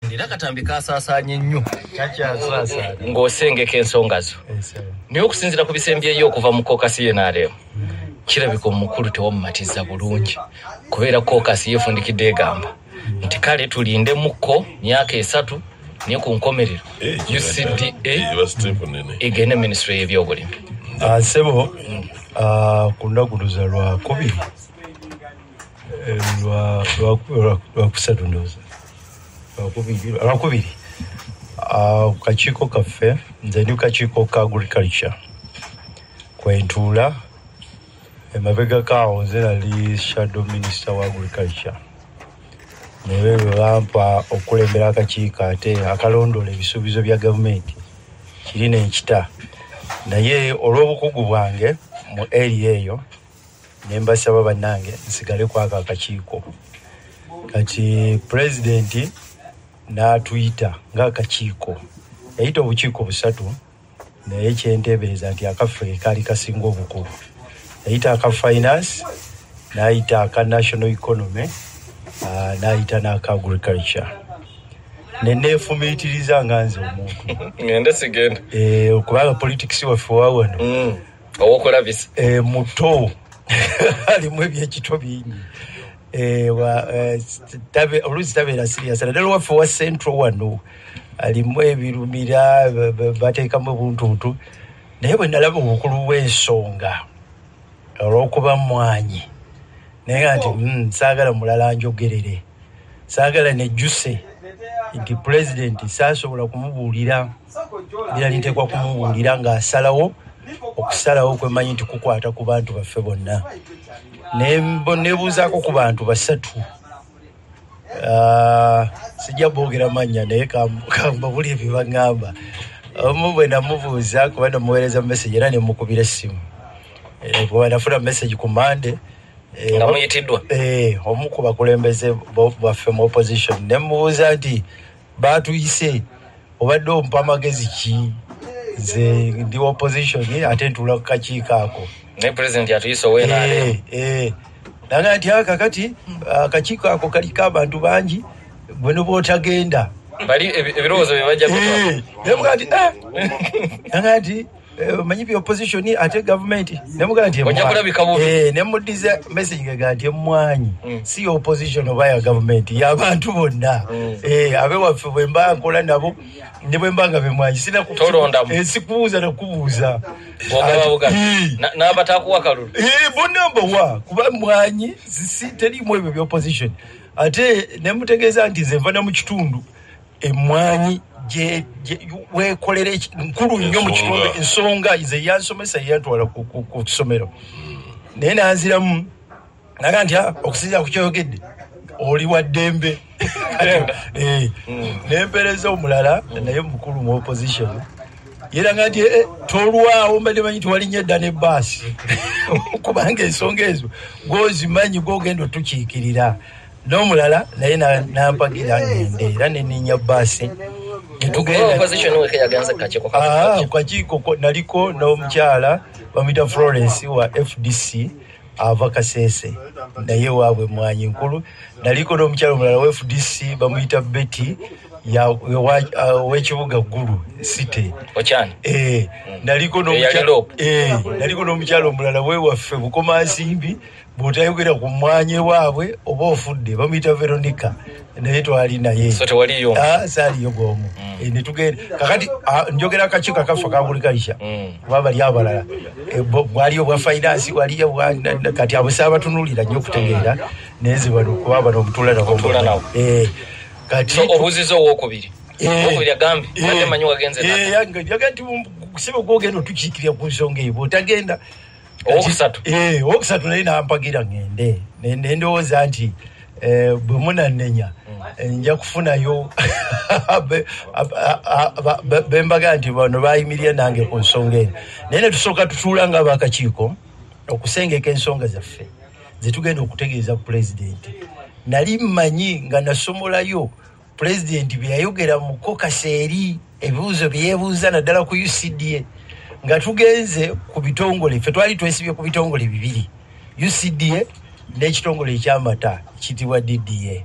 Ndira katambi kasaasanye nnyo ng'osengeka ensonga zo naye okusinziira ku bisembyeyo okuva mu kokasi y'enaaleo kirabika omukulu tewamumatiza bulungi kubeera kokasi yeefundikidde egamba nti kale tulinde mukko myaka 3 niye ku nkomerero UCDA egende ministry y'ebyobulimi. Sebo ku lunaku luza lwakubiri lwakusatu ndowooza lwakubiri kakiiko kaffe nze ndi kakiiko ka agriculture kwentuula emabega kaawo nze nali shadow minister wa agriculture naye bwe bampa okulembera akakiiko ate akalondoola ebisuubizo bya gavumenti kirina enkita naye olw'obukugu bwange mu area eyo ne mbasaba bannange nsigale kwako akakiiko kati pulezidenti n'atuyita ng'akakiiko yayita obukiiko busatu naye kyenteebereza nti akaffe kaali kasinga obukulu yayita aka finance n'ayita aka national economy n'ayita n'aka agriculture neneefumiitiriza nga nze omuntu ngende sigenda kubanga politics waffe wawano owokulabisa muto alimu ebyekito bingi oluusi tabeera sirias naddala waffe wa central wano alimu ebirumira bateekamu buntuntu naye bwe nalaba obukulu bw'ensonga olw'okuba mwanyi naye nga nti saagala mulala njogerere saagala nejjuse nti pulezidenti saasobola kumubuulira era niteekwa kumubuulira ng'asalawo okusalawo kwemanyi nti kukwata ku bantu baffe bonna nebuuzaako ku bantu basatu sijja boogera mannya naye kamba buli ebyo baŋŋamba omu bwe namubuuza kuba namuweereza message era nemukubira essimu kuba nafuna message ku Monday nga muyitiddwa omu ku bakulembeze baffe mu opposition nemubuuza nti baatuyise obadde ompa amagezi ki nze ndi opposition ate ntuula ku kakiiko ako naye pulezidenti atuyise ow'enaaleo nanga nti kakati akakiiko ako kaliko abantu bangi gwe ne bw'otagenda bali ebirowoozo bye bajja nemuga nti nanga nti manyi bya opposition ate government nemuga nti ojja kulabika bubi nemuddiza message gega nti emwanyi si opposition oba ya government y'abantu bonna abe waffe bwe mba nkola nabo ne bwe mbanga bemwanyi sina sikubuuza nakubuuza n'abatakuwa kalulu bonna mbawa kuba mwanyi terimu ebyo bya opposition ate nemutegeeza nti nze nva na mu kitundu emwanyi weekolere nkulu nnyo mu kitundu ensonga nze yansomesa yantwala ku ssomero naye nanziramu naga nti okusinziira ku kyoyogedde oli wa ddembe nempereza omulala naye mukulu mu opposition yeranga nti tolwawo mbadde manyi tiwalinnya edda nebbaasi kubanga ensonga ezo gwozimanyi gwogenda otukiikirira n'omulala naye nampagira ngende era neninya bbaasi kakiiko naliko n'omukyala bamuyita Florence wa FDC ava Kasese naye waabwe mwanyi nkulu naliko n'omukyala omulala wa FDC bamuyita Betty w'ekibuga Gulu City naliko n'omukyala omulala wewaffe Bukomansimbi bw'otayogera ku mwanye waabwe oba ofudde bamuyita Veronica naye twali naye saaliyo gwomu netugenda kakati njogera akakiiko akaffe ka agriculture kuba bali abalala waliyo bwa finance waliyo kati abo saabatunulira nnyo okutegeera neze bano kuba bano omutuula nabo kati obuzizo owokubiri agambye ate manyi wagenze yaga nti kusiba gwogenda otukiikirira ku nsonga eyo bw'otagenda owokusatu naye nampagira ngende nendowooza nti bwe munanenya nja kufunayo bembaga nti bano bayimirira nange ku nsonga eno naye netusooka tutuula nga abakakiiko okusengeka ensonga zaffe zetugenda okutegeeza pulezidenti nali mmanyi nga nasomolayo pulezidenti bye yayogera mu kokasi eri ebibuuzo bye yeebuuza naddala ku UCDA nga tugenze ku bitongole ffe twali twesibye ku bitongole bibiri UCDA n'ekitongole ekyamata kitibwa DDA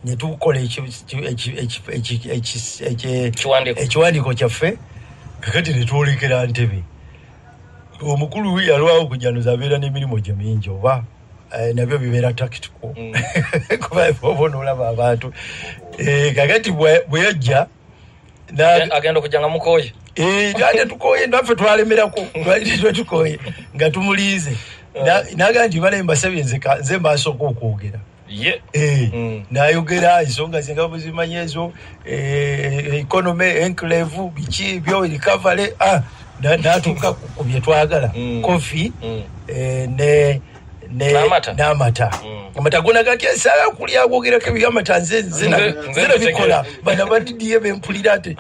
ne tukola ekiwandiiko kyaffe kakati ne twolekera Ntebe. Omukulu yalwawo kujanuza abeera n'emirimu gye mingi oba nabyo bibeera tactical kuba bono olaba abantu kakati bwe yajja agenda okujjanga mukoye ate tukoye naffe twalemerako tukoye nga tumuliize naga nti bale mbasabye nze mbasooka okwogera nayogera ensonga zenga buzimanyi ezo economy enclave biki byo recovery natuuka ku bye twagala kofi n'amata amata gona gati esala kulya agwogerako ebyamata nze bikola bana badidiye bempulira ate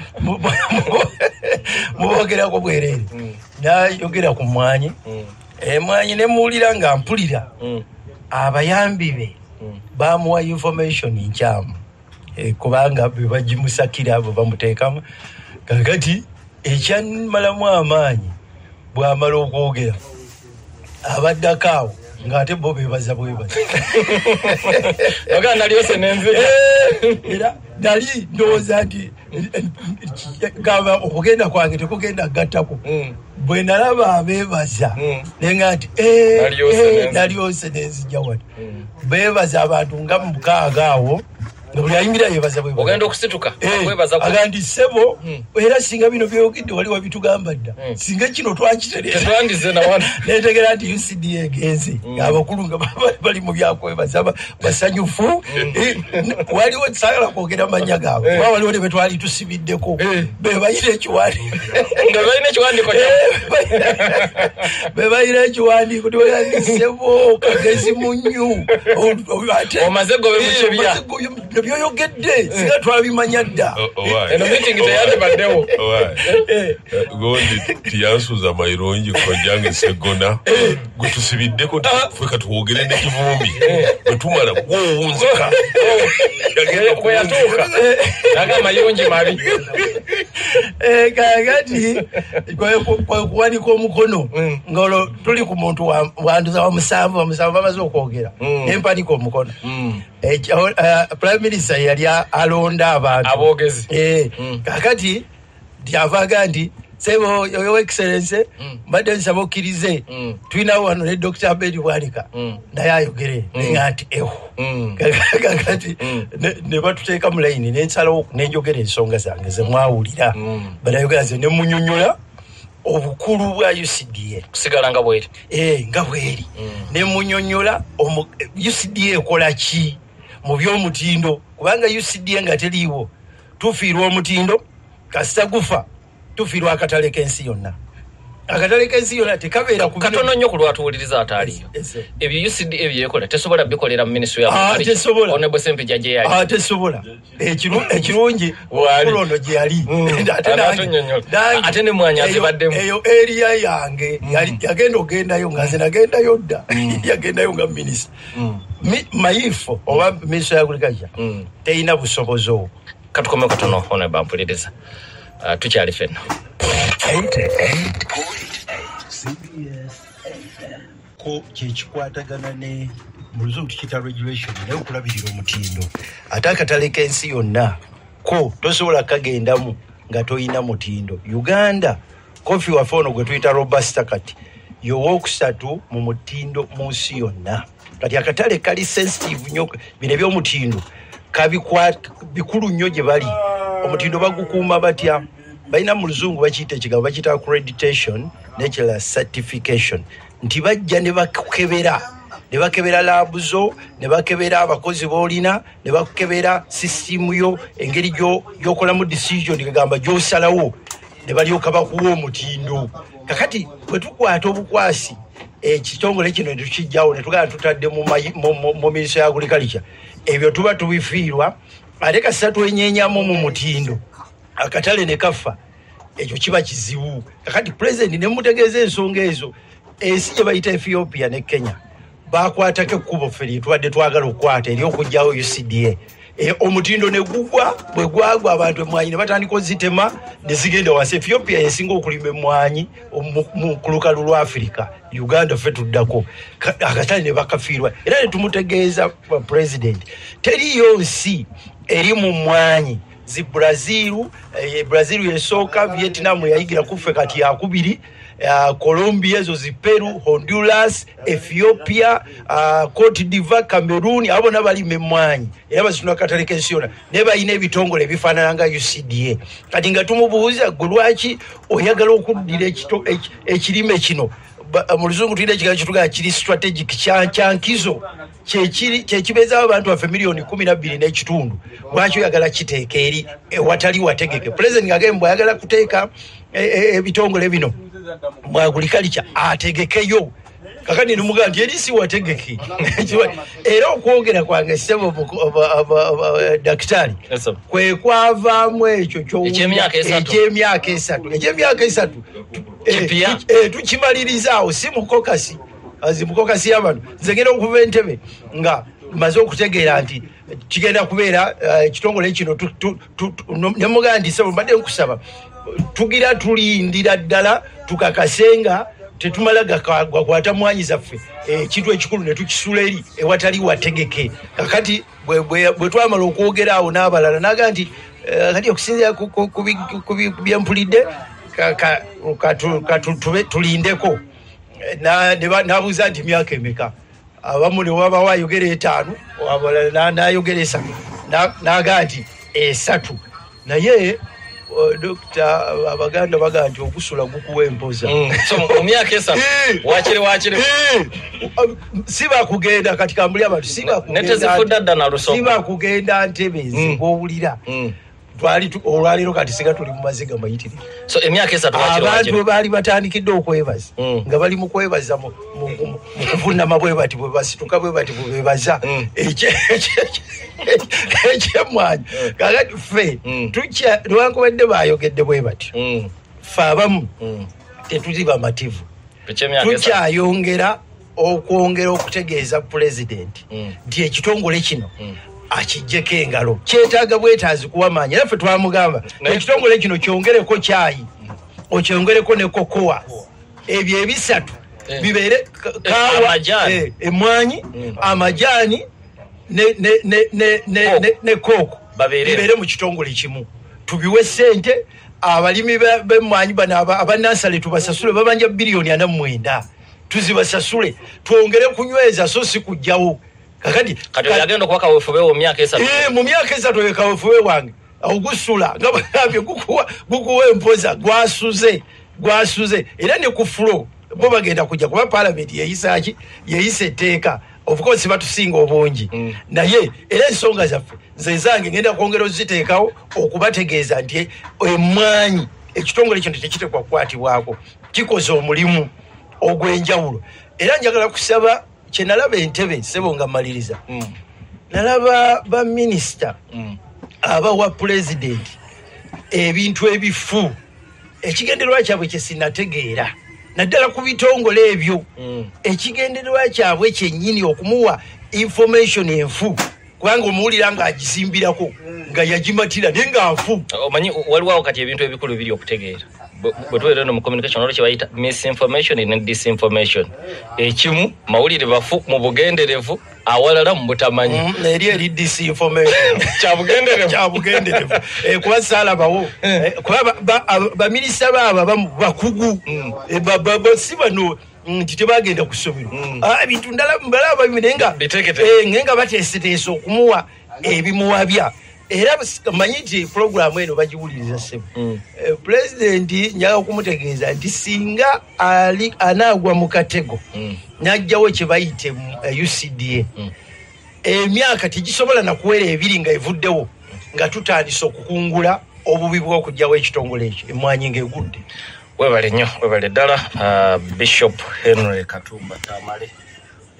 mubogerako bwereere nayogera ku mwanyi emwanyi nemuwulira nga mpulira abayambi be bamuwa information nkyamu kubanga bwe bagimusakira abo bamuteekamu kakati ekyamalamu amaanyi bwamala okwogera abaddako awo ng'ate bo beebaza oga naliyose nenze era nali ndowooza nti gamba okugenda kwange tekugenda gattako bwe nalaba abeebaza nenga nti naliyose nenzija wano beebaza abantu nga mu mukaaga awo buli ayingira yebaza bwe ogenda okusituka kwebaza agandi sebo era singa bino byogedde wali wabitugamba dda singa kino twakiteretwandize nawana netegera nti UCDA egenze abakulu nga bali mu byakwebaza basanyufu waliwo sagala kwogera manya gaabwe kuba waliwo ne betwali tusibiddeko bebayira ekiwandiiko nga balina ekiwandiiko bebayira ekiwandiiko tiwali sebo kagezi munyu omaze gobe mukyebya byoyogedde singa twabimanya dda eno meeting teyandibaddewo gondi tiyansuuza mayirungi kojjange segona gwe tusibiddeko ffe katuwogere n'ekivumbi bwe tumala gwowunzika bwe yatuuka naga mayirungi mabi kakati kuwanika omukono ng'olwo tuli ku muntu wanduza wa musanvu bamaze okwogera nempanika omukono Prime Minister yali alonda abantu abogezi kakati tyavaga nti sebo your excellency mbadde nsaba okkirize tulinawo wano ne Dr. Abedi Bwanika naye ayogere nenga nti kakati ne batuteeka mu layini nensalawo nenjogera ensonga zange ze mwawulira banayogera ze ne munyonyola obukulu bwa UCDA kusigala nga bweri nga bweri ne munyonyola UCDA ekola ki mu by'omutindo kubanga UCDA nga teriiwo tufiirwa omutindo kasita gufa tufiirwa akatale k'ensi yonna akatale k'ensi yonna tekabeera ku katono nnyo ku lwatuwuliriza ataaliyo ebyo UCDA ebyekola tesobola bikolera mu minisitule ya tesobola Honorable Ssempijja gye yali tesobola ekirungi ono gye yali ate ne mwanya azibaddemu eyo area yange yagenda ogendayo nga nze nagendayo dda yagendayo nga minisita mayifo oba minisitule ya agriculture terina busobozi obwo katukome katono Honorable mpuliriza tukyali fenno ko kyekikwatagana ne mu luzungu tukiyita regulation naye okulabirira omutindo ate akatale k'ensi yonna ko tosobola kagendamu nga toyina mutindo. Uganda kofi waffe ono gwe tuyita robusta kati yowokusatu mu mutindo mu nsi yonna. Kati akatale kali sensitive nnyo bino eby'omutindo bikulu nnyo gye bali. Omutindo bagukuuma batya? Balina mu luzungu bakiyita ekigambo bakiyita accreditation n'ekirala certification. Nti bajja ne bakebera laabu zo, ne bakebera abakozi boolina, ne bakebera system yo, engeri gy'okolamu decision gagamba gy'osalawo, ne balyoka bakuwa omutindo. Kakati bwe tukwata obukwasi ekitongole kino ne tukijjawo ne tugala tutadde mu minisitule ya agriculture, ebyo tuba tubifiirwa ate kasita twenyeenyamu mu mutindo akatale ne kafa, ekyo kiba kizibu. Kakati president ne mutegeeza ensonga ezo, ensi gye bayita Ethiopia ne Kenya bakwatako ekkubo ffe lye tubadde twagala okukwata ery'okugyawo UCDA. omutindo ne gugwa bwe gwagwa abantu emwanyi ne batandika ozitema ne zigenda wansi. Ethiopia yesinga okulima emwanyi ku lukalu lwa Africa, Uganda ffe tuddako akatale ne bakafiirwa. Era ne tumutegeeza president teriyo nsi eri mu mwanyi zi Brazil yesooka, Vietnam yayigira kuffe kati yakubiri, Colombia ezo zi Peru, Honduras, Ethiopia, Cote d'Ivoire, Cameroon abo nabalima emmwanyi era basitula katale kensiyona ne balina ebitongole ebifaanana nga UCDA. Kati nga tumubuuza lwaki oyagala okuddira ekirime kino mu luzungu tulina ekigambo kitugaa kiri strategic kyankizo kyekibeezaawo abantu baffe miliyoni 12 n'ekitundu. Lwaki oyagala kiteeka eri watali wategeke? President agamba bw'ayagala kuteeka ebitongole bino mu agriculture ategekeyo. Kakati numuga nti eri si wategeke. Era okwogera kwange sebo daktari kwe kwavaamu ekyo eky'emyaka 3 tukimaliriza si mukokasi azimukokasi y'abantu. Nze ngenda okuva Entebbe nga maze okutegeera nti kigenda kubeera ekitongole kino ne muga nti sebo mbadde nkusaba tugira tulindira ddala tukakasenga tetumala gakwata mwanyi zaffe ekintu ekikulu ne tukisula eri ewatali wategeke. Kakati bwe twamala okwogera awo n'abalala naga nti kati okusinzira ku byempulidde tulindeko. Nabuuza nti myaka emeka, abamu ne waba wayogera 5 abalala nayogera 3 naga nti 3 naye Dokta abaganda baga nti okusula gukuwa empoza. So mu myaka 3 wakire siba kugenda kati kambuli abantu siba kugenda Ntebbe ng'owulira twali olwaliro kati siga tuli mu maziga mayitirivu. So emyaka 3 wakire abantu baali batandikidde okwebaza nga bali mu kwebaza mu kuvunama bwe bati bwe basituka bwe bati bwe bebaza ekyemwanyi. Kakati ffe newankubadde bayogedde bwe bati ffe abamu tetuli bamativu, tukyayongera okwongera okutegeeza pulezidenti nti ekitongole kino akijjeko engalo kyetaaga bwetaazi kuwamaanyi. Era ffe twamugamba ekitongole kino kyongereko kyayi okyongereko ne kokoa, ebyo ebisatu bibeere kawa emwanyi amajaani ne kooko bibeere mu kitongole kimu. Tubiwe ssente abalimi b'emmwanyi bano abanansale tubasasule babanja bilioni 49 tuzibasasule twongere kunyweza so si kujjawo. Kakati yagenda kuwaka wefube mu myaka 3 mu myaka 3 weka wefube wange ogusula nga bagambye gukuwa empoza gwasuze era ne ku flow bo bagenda kujja kuba parliament yeyise etteeka. Of course batusinga obungi naye era ensonga zaffe nze zange ngenda kwongera oziteekawo okubategeeza nti emmwanyi ekitongole kino tekitekwa kukwatibwako, kikoze omulimu ogw'enjawulo. Era njagala kusaba kyenalaba Entebbe sebo nga maliriza nalaba ba minister abawa president ebintu ebifu ekigendererwa kyabwe kyesinategeera naddala ku bitongole ebyo ekigendererwa kyabwe kyennyini okumuwa information enfu kubanga omuwulira nga agisimbirako nga yagimatira naye nga nfu. Omanyi waliwo kati ebintu ebikulu biri okutegeera bwe tubeera no mu communication olwo kyebayita misinformation and disinformation. Ekimu mawulire bafu mu bugenderevu awalala mu butamanyi eri disinformation kyabugenderevu kuba saalabawo kuba baminisita baabo bakugu si bano nti tebagenda kusomero ebintu mbalaba bimenenga ngenga bateeseteesa okumuwa ebimuwabya. Era manyi nti programu eno bagiwuliriza sebo pulezidenti njaga okumutegeeza nti singa anaagwa mu katego n'ajjawo kye bayite UCDA emyaka tegisobola nakuwera 2 nga evuddewo nga tutandise okukungula obubi bw'okugjawo ekitongole ekyo emmwanyi ng'egudde. Webale nnyo webale ddala Bishop Henry Katumba Tamale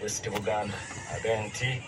West Buganda agenti